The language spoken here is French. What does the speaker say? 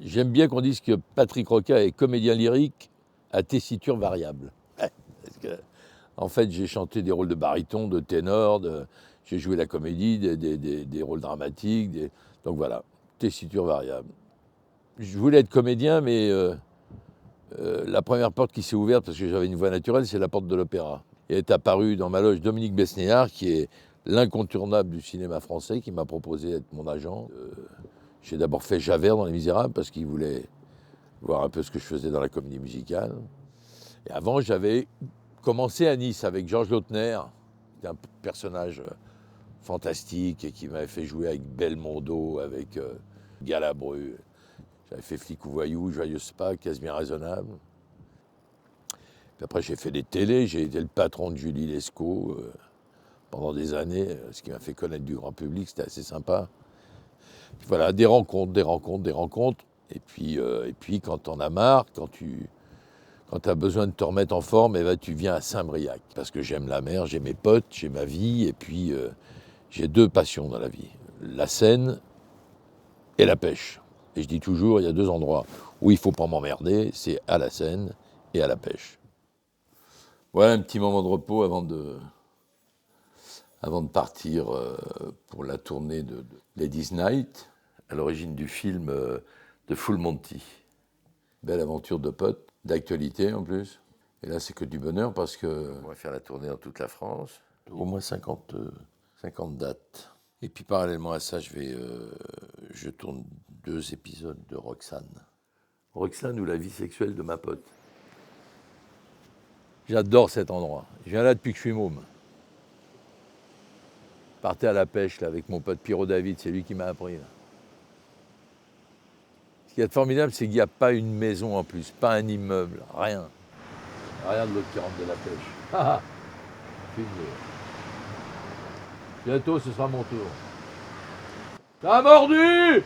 J'aime bien qu'on dise que Patrick Roca est comédien lyrique à tessiture variable. Ouais, parce que, en fait, j'ai chanté des rôles de baryton, de ténor, j'ai joué la comédie, des rôles dramatiques. Donc voilà, tessiture variable. Je voulais être comédien, mais la première porte qui s'est ouverte, parce que j'avais une voix naturelle, c'est la porte de l'opéra. Et est apparu dans ma loge Dominique Besnéard, qui est l'incontournable du cinéma français, qui m'a proposé d'être mon agent. J'ai d'abord fait Javert dans Les Misérables, parce qu'il voulait voir un peu ce que je faisais dans la comédie musicale. Et avant, j'avais commencé à Nice avec Georges Lautner, qui est un personnage fantastique et qui m'avait fait jouer avec Belmondo, avec Galabru. J'avais fait Flic ou Voyou, Joyeuse Pâques, Casimir Raisonnable. Puis après, j'ai fait des télés, j'ai été le patron de Julie Lescaut pendant des années, ce qui m'a fait connaître du grand public, c'était assez sympa. Puis voilà, des rencontres. Et puis quand t'en as marre, quand tu as besoin de te remettre en forme, eh ben, tu viens à Saint-Briac. Parce que j'aime la mer, j'ai mes potes, j'ai ma vie, et puis j'ai deux passions dans la vie. La Seine et la pêche. Et je dis toujours, il y a deux endroits où il ne faut pas m'emmerder, c'est à la Seine et à la pêche. Voilà un petit moment de repos avant de partir pour la tournée de Ladies Night, à l'origine du film de Full Monty. Belle aventure de potes, d'actualité en plus. Et là, c'est que du bonheur parce qu'on va faire la tournée dans toute la France. Au moins 50 dates. Et puis parallèlement à ça, je tourne 2 épisodes de Roxane. Roxane ou la vie sexuelle de ma pote. J'adore cet endroit. Je viens là depuis que je suis môme. Partais à la pêche là, avec mon pote Pierrot David, c'est lui qui m'a appris. Là. Ce qui est formidable, c'est qu'il n'y a pas une maison en plus, pas un immeuble, rien. Regarde l'autre qui rentre de la pêche. Ah, bientôt, ce sera mon tour. T'as mordu!